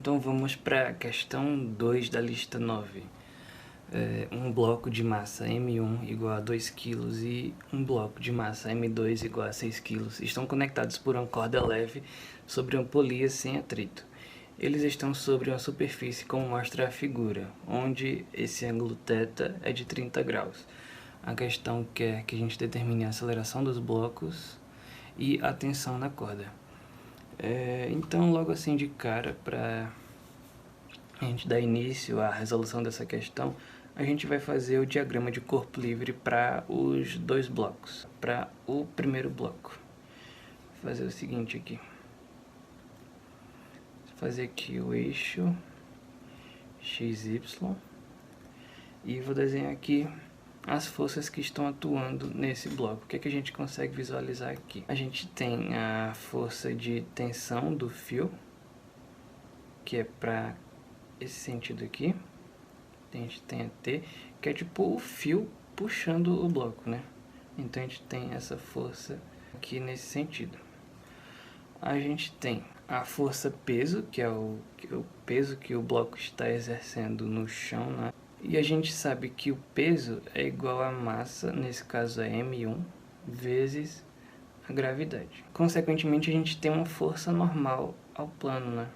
Então vamos para a questão 2 da lista 9. Um bloco de massa M1 igual a 2 kg e um bloco de massa M2 igual a 6 kg estão conectados por uma corda leve sobre uma polia sem atrito. Eles estão sobre uma superfície como mostra a figura, onde esse ângulo θ é de 30 graus. A questão quer que a gente determine a aceleração dos blocos e a tensão na corda. Então, logo assim de cara, para a gente dar início à resolução dessa questão, a gente vai fazer o diagrama de corpo livre para os dois blocos. Para o primeiro bloco, vou fazer o seguinte aqui. Vou fazer aqui o eixo XY e vou desenhar aqui as forças que estão atuando nesse bloco. O que é que a gente consegue visualizar aqui? A gente tem a força de tensão do fio, que é para esse sentido aqui. A gente tem a T, que é tipo o fio puxando o bloco, né? Então a gente tem essa força aqui nesse sentido. A gente tem a força peso, que é o peso que o bloco está exercendo no chão, né? E a gente sabe que o peso é igual à massa, nesse caso é M1, vezes a gravidade. Consequentemente, a gente tem uma força normal ao plano, né?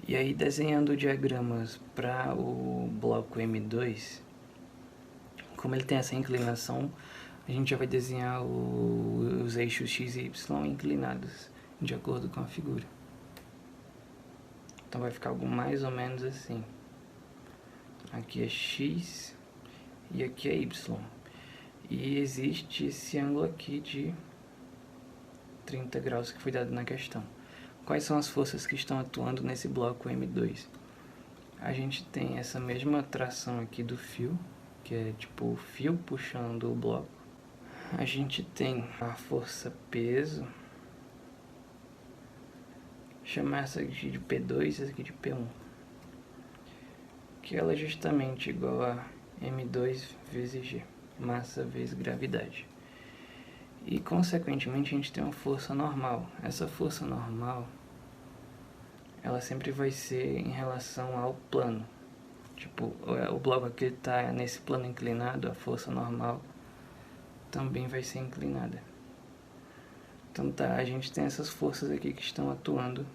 E aí, desenhando diagramas para o bloco M2, como ele tem essa inclinação, a gente já vai desenhar os eixos X e Y inclinados, de acordo com a figura. Então vai ficar algo mais ou menos assim. Aqui é X e aqui é Y. E existe esse ângulo aqui de 30 graus que foi dado na questão. Quais são as forças que estão atuando nesse bloco M2? A gente tem essa mesma tração aqui do fio, que é tipo o fio puxando o bloco. A gente tem a força peso, chamar essa aqui de P2 e essa aqui de P1, que ela é justamente igual a M2 vezes G, massa vezes gravidade. E consequentemente a gente tem uma força normal. Essa força normal, ela sempre vai ser em relação ao plano. Tipo, o bloco aqui está nesse plano inclinado, a força normal também vai ser inclinada. Então tá, a gente tem essas forças aqui que estão atuando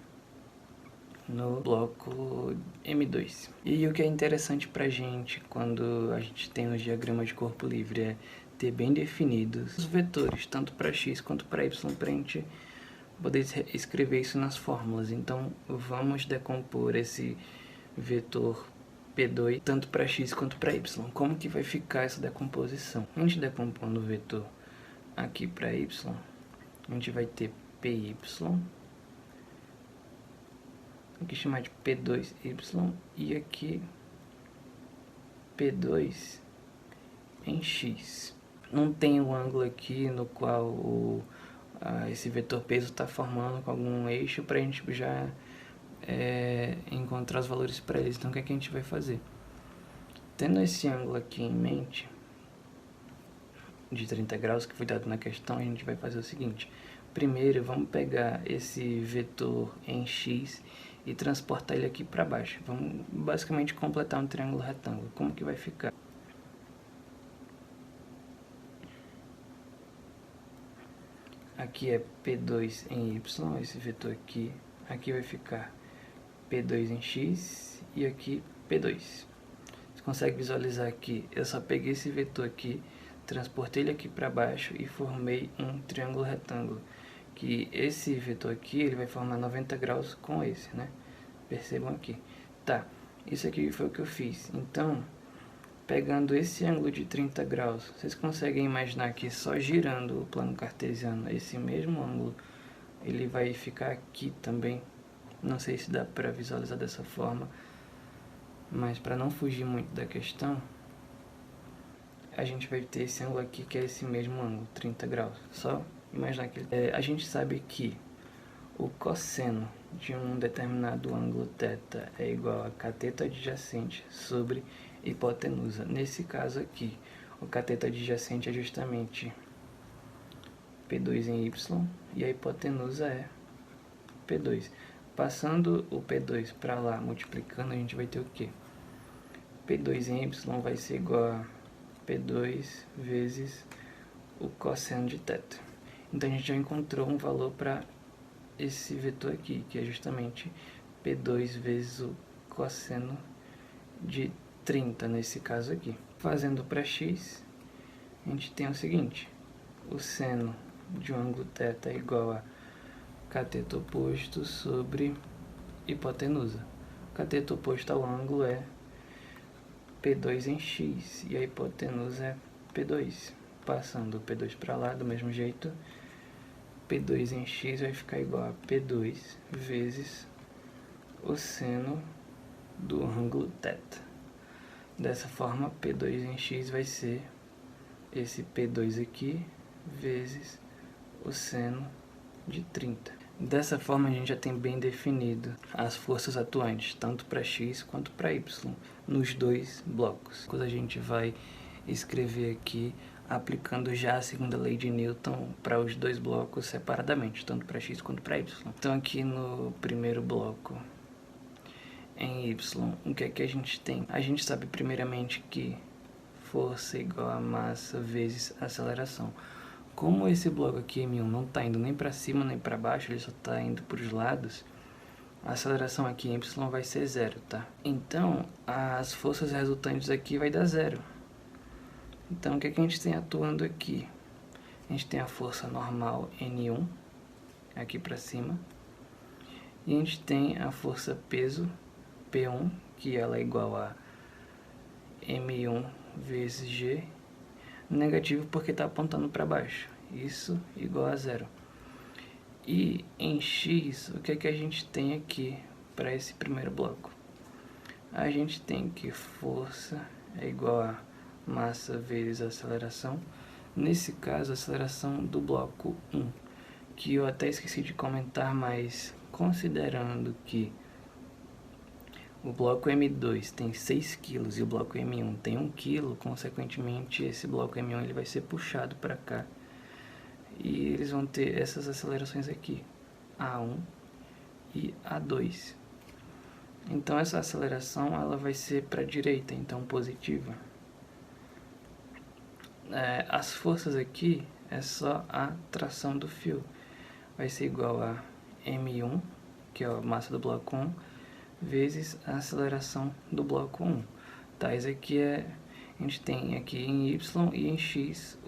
no bloco M2. E o que é interessante pra gente quando a gente tem os diagramas de corpo livre é ter bem definidos os vetores, tanto para X quanto para Y, para a gente poder escrever isso nas fórmulas. Então vamos decompor esse vetor P2 tanto para X quanto para Y. Como que vai ficar essa decomposição? A gente decompondo o vetor aqui para Y, a gente vai ter PY, aqui chamar de P2Y, e aqui P2 em X. Não tem um ângulo aqui no qual esse vetor peso está formando com algum eixo para a gente já encontrar os valores para eles. Então o que é que a gente vai fazer? Tendo esse ângulo aqui em mente, de 30 graus que foi dado na questão, a gente vai fazer o seguinte. Primeiro vamos pegar esse vetor em X e transportar ele aqui para baixo. Vamos basicamente completar um triângulo retângulo. Como que vai ficar? Aqui é P2 em Y, esse vetor aqui. Aqui vai ficar P2 em X e aqui P2. Você consegue visualizar aqui? Eu só peguei esse vetor aqui, transportei ele aqui para baixo e formei um triângulo retângulo. Que esse vetor aqui ele vai formar 90 graus com esse, né? Percebam aqui. Tá, isso aqui foi o que eu fiz. Então, pegando esse ângulo de 30 graus, vocês conseguem imaginar que só girando o plano cartesiano, esse mesmo ângulo, ele vai ficar aqui também. Não sei se dá para visualizar dessa forma, mas para não fugir muito da questão, a gente vai ter esse ângulo aqui que é esse mesmo ângulo, 30 graus. Só imaginar que a gente sabe que o cosseno de um determinado ângulo θ é igual a cateto adjacente sobre hipotenusa. Nesse caso aqui, o cateto adjacente é justamente P2 em Y e a hipotenusa é P2. Passando o P2 para lá, multiplicando, a gente vai ter o quê? P2 em Y vai ser igual a P2 vezes o cosseno de θ. Então a gente já encontrou um valor para esse vetor aqui, que é justamente P2 vezes o cosseno de 30, nesse caso aqui. Fazendo para x, a gente tem o seguinte: o seno de um ângulo θ é igual a cateto oposto sobre hipotenusa. O cateto oposto ao ângulo é P2 em x, e a hipotenusa é P2. Passando o P2 para lá, do mesmo jeito, P2 em x vai ficar igual a P2 vezes o seno do ângulo θ. Dessa forma, P2 em x vai ser esse P2 aqui vezes o seno de 30. Dessa forma, a gente já tem bem definido as forças atuantes, tanto para x quanto para y, nos dois blocos. Quando a gente vai escrever aqui, aplicando já a segunda lei de Newton para os dois blocos separadamente, tanto para x quanto para y. Então aqui no primeiro bloco, em y, o que é que a gente tem? A gente sabe primeiramente que força é igual a massa vezes aceleração. Como esse bloco aqui, M1, não está indo nem para cima nem para baixo, ele só está indo para os lados, a aceleração aqui em y vai ser zero, tá? Então, as forças resultantes aqui vai dar zero. Então, o que é que a gente tem atuando aqui? A gente tem a força normal N1, aqui para cima, e a gente tem a força peso P1, que ela é igual a M1 vezes G, negativo porque está apontando para baixo, isso igual a zero. E em x, o que é que a gente tem aqui para esse primeiro bloco? A gente tem que força é igual a massa vezes aceleração, nesse caso a aceleração do bloco 1, que eu até esqueci de comentar, mas considerando que o bloco M2 tem 6 kg e o bloco M1 tem 1 kg, consequentemente esse bloco M1 ele vai ser puxado para cá e eles vão ter essas acelerações aqui, A1 e A2. Então essa aceleração ela vai ser para a direita, então positiva. As forças aqui é só a tração do fio, vai ser igual a M1, que é a massa do bloco 1, vezes a aceleração do bloco 1. Tá, isso aqui a gente tem aqui em y e em x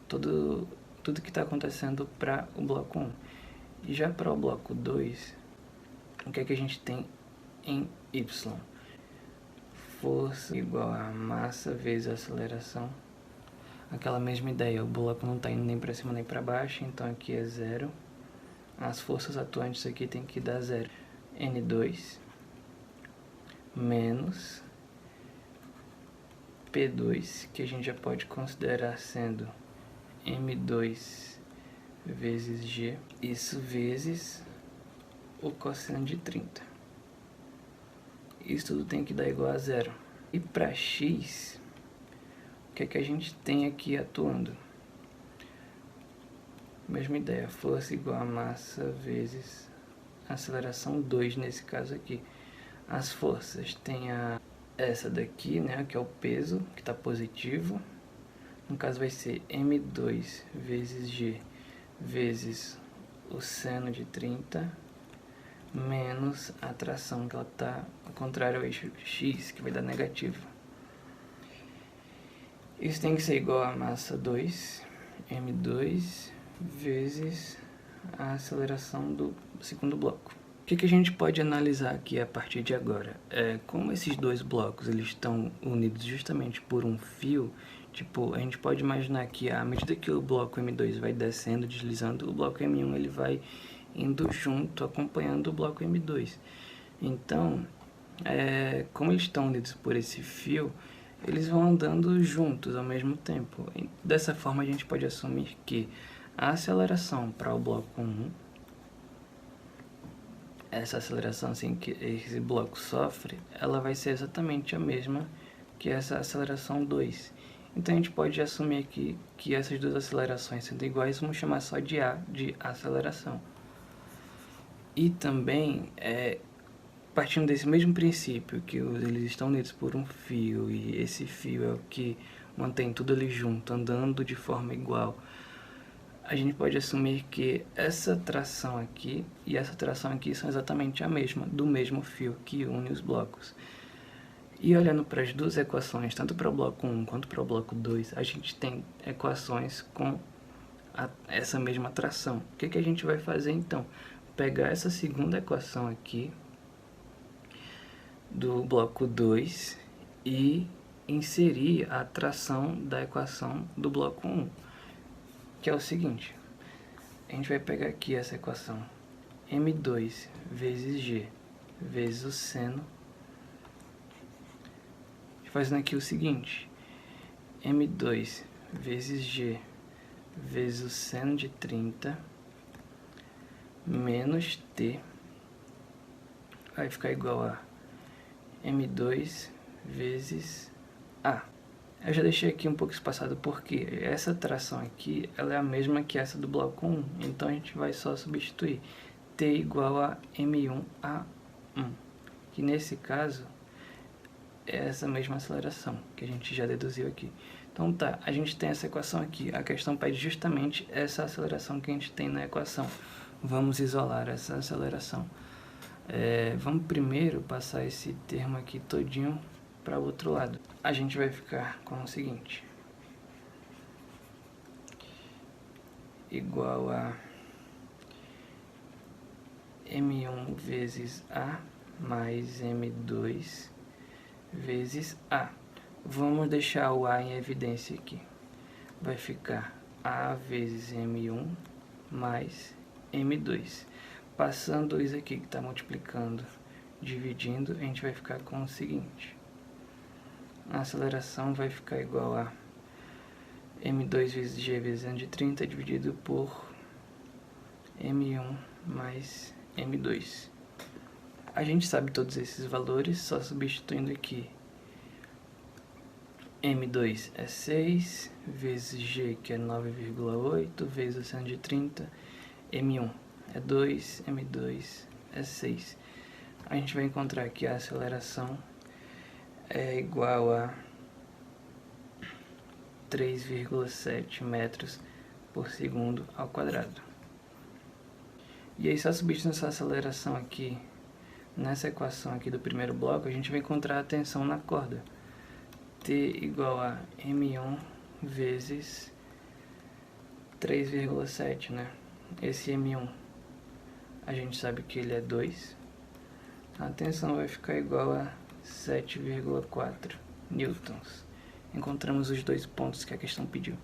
tudo que está acontecendo para o bloco 1. E já para o bloco 2, o que é que a gente tem em y? Força igual a massa vezes a aceleração. Aquela mesma ideia, o bloco não está indo nem para cima nem para baixo, então aqui é zero. As forças atuantes aqui tem que dar zero. N2 menos P2, que a gente já pode considerar sendo M2 vezes G, isso vezes o cosseno de 30. Isso tudo tem que dar igual a zero. E para x, o que é que a gente tem aqui atuando? Mesma ideia, força igual a massa vezes aceleração 2 nesse caso aqui. As forças tem essa daqui, né, que é o peso, que está positivo. No caso vai ser M2 vezes G vezes o seno de 30 menos a tração, que ela está ao contrário ao eixo X, que vai dar negativo. Isso tem que ser igual a massa 2, M2 vezes a aceleração do segundo bloco. O que a gente pode analisar aqui a partir de agora? Como esses dois blocos eles estão unidos justamente por um fio, tipo, a gente pode imaginar que à medida que o bloco M2 vai descendo, deslizando, o bloco M1 ele vai indo junto, acompanhando o bloco M2. Então, como eles estão unidos por esse fio, eles vão andando juntos ao mesmo tempo. Dessa forma a gente pode assumir que a aceleração para o bloco 1, essa aceleração assim que esse bloco sofre, ela vai ser exatamente a mesma que essa aceleração 2. Então a gente pode assumir aqui que essas duas acelerações sendo iguais, vamos chamar só de A de aceleração. E também, partindo desse mesmo princípio, que eles estão unidos por um fio, e esse fio é o que mantém tudo ali junto, andando de forma igual, a gente pode assumir que essa tração aqui e essa tração aqui são exatamente a mesma, do mesmo fio que une os blocos. E olhando para as duas equações, tanto para o bloco 1 quanto para o bloco 2, a gente tem equações com essa mesma tração. O que a gente vai fazer então? Pegar essa segunda equação aqui do bloco 2 e inserir a tração da equação do bloco 1, que é o seguinte: a gente vai pegar aqui essa equação m2 vezes g vezes o seno, fazendo aqui o seguinte: m2 vezes g vezes o seno de 30 menos t vai ficar igual a m2 vezes a. Eu já deixei aqui um pouco espaçado porque essa tração aqui ela é a mesma que essa do bloco 1, então a gente vai só substituir t igual a m1a1, que nesse caso é essa mesma aceleração que a gente já deduziu aqui. Então tá, a gente tem essa equação aqui, a questão pede justamente essa aceleração que a gente tem na equação. Vamos isolar essa aceleração. Vamos primeiro passar esse termo aqui todinho para o outro lado. A gente vai ficar com o seguinte: igual a m1 vezes a mais m2 vezes a. Vamos deixar o a em evidência aqui. Vai ficar a vezes m1 mais m2. Passando isso aqui que está multiplicando, dividindo, a gente vai ficar com o seguinte: a aceleração vai ficar igual a m2 vezes g vezes n de 30 dividido por m1 mais m2. A gente sabe todos esses valores, só substituindo aqui. m2 é 6, vezes g, que é 9,8, vezes o seno de 30, m1 é 2, m2 é 6. A gente vai encontrar que a aceleração é igual a 3,7 metros por segundo ao quadrado. E aí, só substituindo essa aceleração aqui nessa equação aqui do primeiro bloco, a gente vai encontrar a tensão na corda. T igual a M1 vezes 3,7, né? Esse M1, a gente sabe que ele é 2. A tensão vai ficar igual a 7,4 newtons. Encontramos os dois pontos que a questão pediu.